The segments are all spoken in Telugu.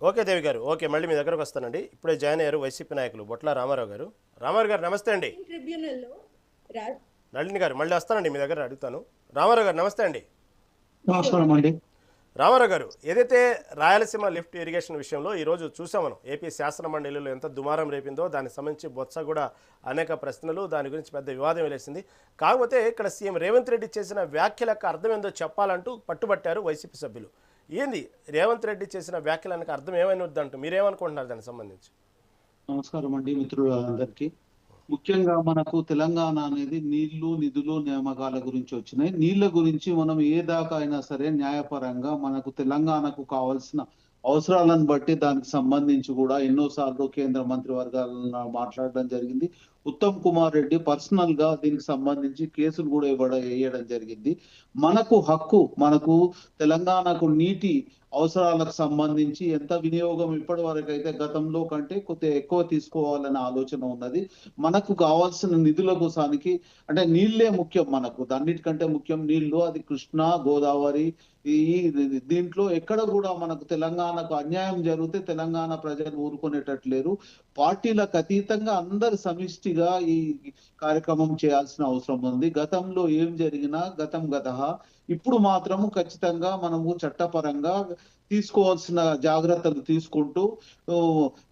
ఓకే దేవి గారు, ఓకే, మళ్ళీ మీ దగ్గరకు వస్తానండి. ఇప్పుడే జాయిన్ అయ్యారు వైసీపీ నాయకులు బొట్ల రామారావు గారు. రామారావు గారు నమస్తే అండి. ట్రిబ్యునల్లో రా నళిని గారు మళ్ళీ వస్తానండి, మీ దగ్గర అడుగుతాను. రామారావు గారు నమస్తే అండి. షూర్. నమస్కారం అండి. రామారావు గారు, ఏదైతే రాయలసీమ లిఫ్ట్ ఇరిగేషన్ విషయంలో ఈరోజు చూసాం మనం, ఏపీ శాసన మండలిలో ఎంత దుమారం రేపిందో, దానికి సంబంధించి బొత్స కూడా అనేక ప్రశ్నలు, దాని గురించి పెద్ద వివాదం వేలేసింది. కాకపోతే ఇక్కడ సీఎం రేవంత్ రెడ్డి చేసిన వ్యాఖ్యలకు అర్థం ఏందో చెప్పాలంటూ పట్టుబట్టారు వైసీపీ సభ్యులు. ఏంది రేవంత్ రెడ్డి చేసిన వ్యాఖ్యలకు అర్థం ఏమైనా వద్దంటూ మీరేమనుకుంటున్నారు దానికి సంబంధించి? నమస్కారం అండి మిత్రులందరికీ. ముఖ్యంగా మనకు తెలంగాణ అనేది నీళ్లు, నిధులు, నియామకాల గురించి వచ్చినాయి. నీళ్ల గురించి మనం ఏ దాకా అయినా సరే న్యాయపరంగా మనకు తెలంగాణకు కావాల్సిన అవసరాలను బట్టి దానికి సంబంధించి కూడా ఎన్నోసార్లు కేంద్ర మంత్రి వర్గాలను మాట్లాడడం జరిగింది. ఉత్తమ్ కుమార్ రెడ్డి పర్సనల్ గా దీనికి సంబంధించి కేసులు కూడా వేయడం జరిగింది. మనకు హక్కు, మనకు తెలంగాణకు నీటి అవసరాలకు సంబంధించి ఎంత వినియోగం ఇప్పటి వరకు అయితే గతంలో కంటే కొద్దిగా ఎక్కువ తీసుకోవాలనే ఆలోచన ఉన్నది. మనకు కావాల్సిన నిధుల కోసానికి అంటే నీళ్లే ముఖ్యం, మనకు అన్నిటికంటే ముఖ్యం నీళ్లు. అది కృష్ణా, గోదావరి, ఈ దీంట్లో ఎక్కడ కూడా మనకు తెలంగాణకు అన్యాయం జరిగితే తెలంగాణ ప్రజలు ఊరుకునేటట్లేరు. పార్టీలకు అతీతంగా అందరు సమిష్టిగా ఈ కార్యక్రమం చేయాల్సిన అవసరం ఉంది. గతంలో ఏం జరిగినా గతం గతహ. ఇప్పుడు మాత్రము ఖచ్చితంగా మనము చట్టపరంగా తీసుకోవాల్సిన జాగ్రత్తలు తీసుకుంటూ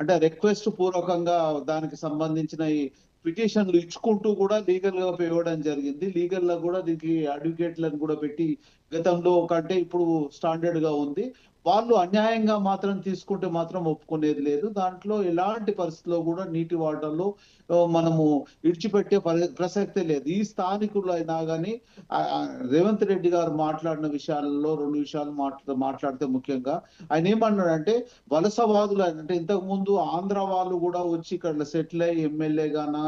అంటే రిక్వెస్ట్ పూర్వకంగా దానికి సంబంధించిన ఈ పిటిషన్లు ఇచ్చుకుంటూ కూడా లీగల్ గా ఇవ్వడం జరిగింది. లీగల్ గా కూడా దీనికి అడ్వకేట్లను కూడా పెట్టి గతంలో కంటే ఇప్పుడు స్టాండర్డ్ గా ఉంది. వాళ్ళు అన్యాయంగా మాత్రం తీసుకుంటే మాత్రం ఒప్పుకునేది లేదు. దాంట్లో ఎలాంటి పరిస్థితిలో కూడా నీటి వాటర్లో మనము విడిచిపెట్టే ప్రసక్తే లేదు. ఈ స్థానికులు అయినా కానీ రేవంత్ రెడ్డి గారు మాట్లాడిన విషయాలలో రెండు విషయాలు మాట్లాడితే ముఖ్యంగా ఆయన ఏమన్నాడంటే వలసవాదులు అంటే ఇంతకు ముందు ఆంధ్ర వాళ్ళు కూడా వచ్చి ఇక్కడ సెటిల్ అయ్యి ఎమ్మెల్యే గానా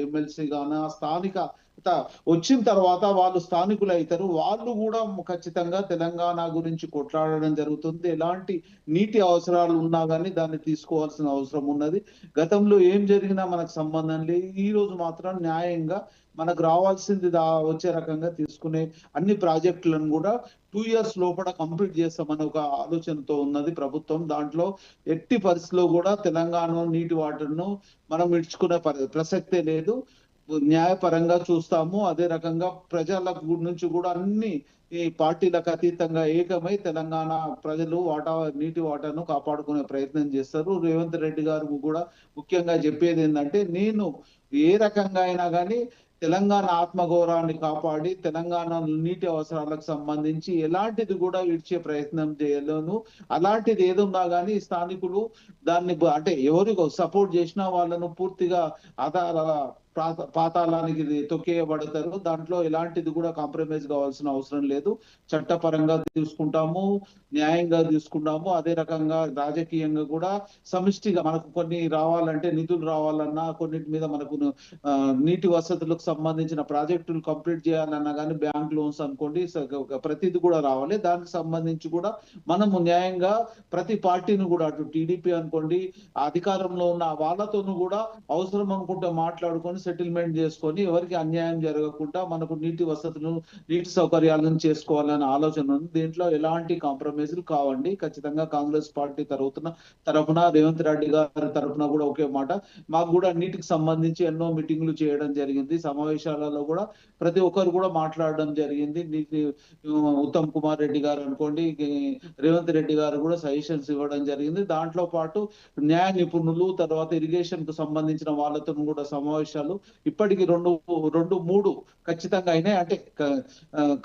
ఎమ్మెల్సీ గానా స్థానిక వచ్చిన తర్వాత వాళ్ళు స్థానికులు అవుతారు. వాళ్ళు కూడా ఖచ్చితంగా తెలంగాణ గురించి కొట్లాడడం జరుగుతుంది. ఎలాంటి నీటి అవసరాలు ఉన్నా కానీ దాన్ని తీసుకోవాల్సిన అవసరం ఉన్నది. గతంలో ఏం జరిగినా మనకు సంబంధం లేదు. ఈ రోజు మాత్రం న్యాయంగా మనకు రావాల్సింది వచ్చే రకంగా తీసుకునే అన్ని ప్రాజెక్టులను కూడా 2 years లోపల కంప్లీట్ చేస్తామని ఒక ఆలోచనతో ఉన్నది ప్రభుత్వం. దాంట్లో ఎట్టి పరిస్థితిలో కూడా తెలంగాణ నీటి వాటర్ను మనం ఇడ్చుకునే ప్రసక్తే లేదు. న్యాయపరంగా చూస్తాము. అదే రకంగా ప్రజల నుంచి కూడా అన్ని ఈ పార్టీలకు అతీతంగా ఏకమై తెలంగాణ ప్రజలు నీటి వాటాను కాపాడుకునే ప్రయత్నం చేస్తారు. రేవంత్ రెడ్డి గారు కూడా ముఖ్యంగా చెప్పేది ఏంటంటే, నేను ఏ రకంగా అయినా కానీ తెలంగాణ ఆత్మగౌరవాన్ని కాపాడి తెలంగాణ నీటి అవసరాలకు సంబంధించి ఎలాంటిది కూడా ఇచ్చే ప్రయత్నం చేయలేను. అలాంటిది ఏదున్నా కానీ స్థానికులు దాన్ని అంటే ఎవరికి సపోర్ట్ చేసినా వాళ్ళను పూర్తిగా ఆధార పాతాళానికి తొక్కేయబడతారు. దాంట్లో ఎలాంటిది కూడా కాంప్రమైజ్ కావాల్సిన అవసరం లేదు. చట్టపరంగా తీసుకుంటాము, న్యాయంగా తీసుకుంటాము. అదే రకంగా రాజకీయంగా కూడా సమిష్టిగా మనకు కొన్ని రావాలంటే నిధులు రావాలన్నా, కొన్నిటి మీద మనకు నీటి వసతులకు సంబంధించిన ప్రాజెక్టులు కంప్లీట్ చేయాలన్నా కానీ బ్యాంక్ లోన్స్ అనుకోండి, ప్రతిది కూడా రావాలి. దానికి సంబంధించి కూడా మనము న్యాయంగా ప్రతి పార్టీని కూడా అటు టీడీపీ అనుకోండి, అధికారంలో ఉన్న వాళ్ళతోనూ కూడా అవసరం అనుకుంటే మాట్లాడుకొని సెటిల్మెంట్ చేసుకొని ఎవరికి అన్యాయం జరగకుండా మనకు నీటి వసతులు, నీటి సౌకర్యాలను చేసుకోవాలనే ఆలోచన ఉంది. దీంట్లో ఎలాంటి కాంప్రమైజ్లు కావండి. ఖచ్చితంగా కాంగ్రెస్ పార్టీ తరఫున రేవంత్ రెడ్డి గారి తరఫున కూడా ఒకే మాట, మాకు కూడా నీటికి సంబంధించి ఎన్నో మీటింగ్లు చేయడం జరిగింది. సమావేశాలలో కూడా ప్రతి ఒక్కరు కూడా మాట్లాడడం జరిగింది. నీటి ఉత్తమ్ కుమార్ రెడ్డి గారు అనుకోండి, రేవంత్ రెడ్డి గారు కూడా సజెషన్స్ ఇవ్వడం జరిగింది. దాంట్లో పాటు న్యాయ నిపుణులు, తర్వాత ఇరిగేషన్ కు సంబంధించిన వాళ్ళతో కూడా సమావేశాలు ఇప్పటికి రెండు మూడు ఖచ్చితంగా అయినాయి. అంటే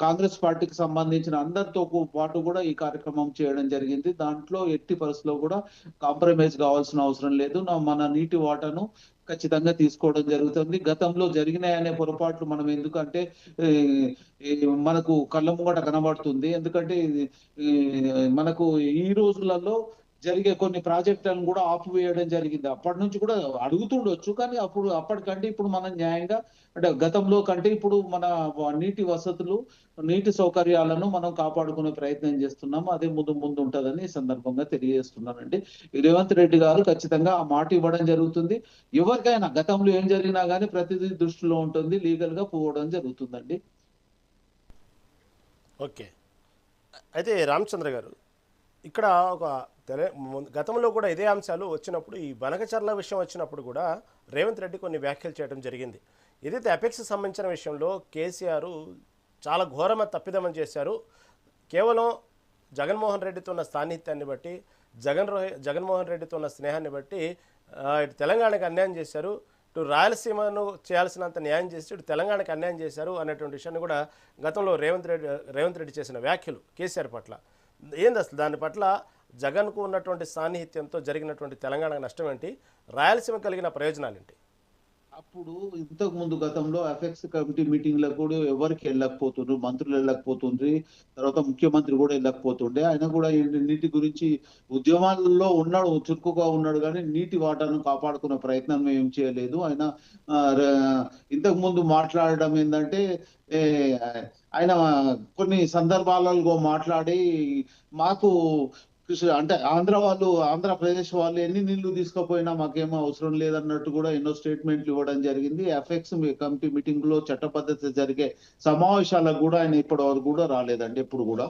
కాంగ్రెస్ పార్టీకి సంబంధించిన అందరితో పాటు కూడా ఈ కార్యక్రమం చేయడం జరిగింది. దాంట్లో ఎట్టి పరిస్థితిలో కూడా కాంప్రమైజ్ కావాల్సిన అవసరం లేదు. మన నీటి వాటాను ఖచ్చితంగా తీసుకోవడం జరుగుతుంది. గతంలో జరిగినాయనే పొరపాట్లు మనం ఎందుకంటే మనకు కళ్ళ ముంగట కనబడుతుంది. ఎందుకంటే మనకు ఈ రోజులలో జరిగే కొన్ని ప్రాజెక్టులను కూడా ఆపివేయడం జరిగింది. అప్పటి నుంచి కూడా అడుగుతుండొచ్చు, కానీ అప్పటికంటే ఇప్పుడు మనం న్యాయంగా అంటే గతంలో కంటే ఇప్పుడు మన నీటి వసతులు, నీటి సౌకర్యాలను మనం కాపాడుకునే ప్రయత్నం చేస్తున్నాము. అదే ముందు ఉంటుందని ఈ సందర్భంగా తెలియజేస్తున్నానండి. రేవంత్ రెడ్డి గారు ఖచ్చితంగా ఆ మాట ఇవ్వడం జరుగుతుంది. ఎవరికైనా గతంలో ఏం జరిగినా కానీ ప్రతిదీ దృష్టిలో ఉంటుంది, లీగల్ గా పోవడం జరుగుతుందండి. ఓకే, అయితే రామచంద్ర గారు, ఇక్కడ ఒక గతంలో కూడా ఇదే అంశాలు వచ్చినప్పుడు ఈ బనకచర్ల విషయం వచ్చినప్పుడు కూడా రేవంత్ రెడ్డి కొన్ని వ్యాఖ్యలు చేయడం జరిగింది. ఏదైతే అపెక్స్ సంబంధించిన విషయంలో కేసీఆర్ చాలా ఘోరమైన తప్పిదమని చేశారు. కేవలం జగన్మోహన్ రెడ్డితో ఉన్న సాన్నిహిత్యాన్ని బట్టి జగన్మోహన్ రెడ్డితో ఉన్న స్నేహాన్ని బట్టి ఇటు తెలంగాణకు అన్యాయం చేశారు, ఇటు రాయలసీమను చేయాల్సినంత న్యాయం చేసి ఇటు తెలంగాణకు అన్యాయం చేశారు అనేటువంటి విషయాన్ని కూడా గతంలో రేవంత్ రెడ్డి చేసిన వ్యాఖ్యలు కేసీఆర్ పట్ల ఏంది అసలు దాని పట్ల జగన్కు ఉన్నటువంటి సాన్నిహిత్యంతో జరిగినటువంటి తెలంగాణకు నష్టం ఏంటి, రాయలసీమ కలిగిన ప్రయోజనాలు ఏంటి? అప్పుడు ఇంతకు ముందు గతంలో ఎఫెక్స్ కమిటీ మీటింగ్లకు కూడా ఎవరికి వెళ్ళకపోతుండ్రు, మంత్రులు వెళ్ళకపోతుండ్రి, తర్వాత ముఖ్యమంత్రి కూడా వెళ్ళకపోతుండే. ఆయన కూడా నీటి గురించి ఉద్యమాలలో ఉన్నాడు, చురుకుగా ఉన్నాడు, కానీ నీటి వాటాను కాపాడుకునే ప్రయత్నం ఏం చేయలేదు. ఆయన ఇంతకు ముందు మాట్లాడడం ఏంటంటే ఆయన కొన్ని సందర్భాలలో మాట్లాడి మాకు అంటే ఆంధ్రప్రదేశ్ వాళ్ళు ఎన్ని నీళ్లు తీసుకుపోయినా మాకేమో అవసరం లేదన్నట్టు కూడా ఎన్నో స్టేట్మెంట్లు ఇవ్వడం జరిగింది. ఎఫెక్స్ కమిటీ మీటింగ్ లో చట్టపద్ధతి జరిగే సమావేశాలకు కూడా ఆయన ఇప్పటి వరకు కూడా రాలేదండి, ఎప్పుడు కూడా.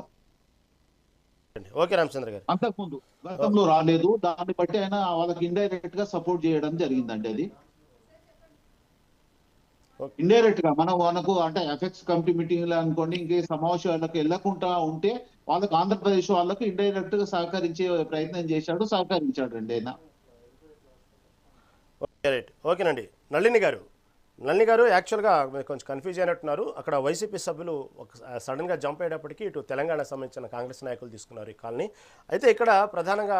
ఓకే రామచంద్ర గారు, అంతకుముందు గతంలో రాలేదు. దాన్ని బట్టి ఆయన వాళ్ళకి ఇండైరెక్ట్ గా సపోర్ట్ చేయడం జరిగిందండి. అది ఇండైరెక్ట్ గా మనకు అంటే ఎఫెక్స్ కమిటీ మీటింగ్ లో అనుకోండి, ఇంకే సమావేశాలకు వెళ్ళకుండా ఉంటే వాళ్ళకి ఆంధ్రప్రదేశ్ వాళ్ళకు ఇండైరెక్ట్ గా సహకరించే ప్రయత్నం చేశాడు, సహకరించాడు అండి ఆయన. ఓకే రైట్, ఓకేనండి. నళిని గారు యాక్చువల్గా కొంచెం కన్ఫ్యూజ్ అయినట్టున్నారు. అక్కడ వైసీపీ సభ్యులు సడన్గా జంప్ అయ్యేటప్పటికి ఇటు తెలంగాణకు సంబంధించిన కాంగ్రెస్ నాయకులు తీసుకున్నారు ఈ కాల్ని. అయితే ఇక్కడ ప్రధానంగా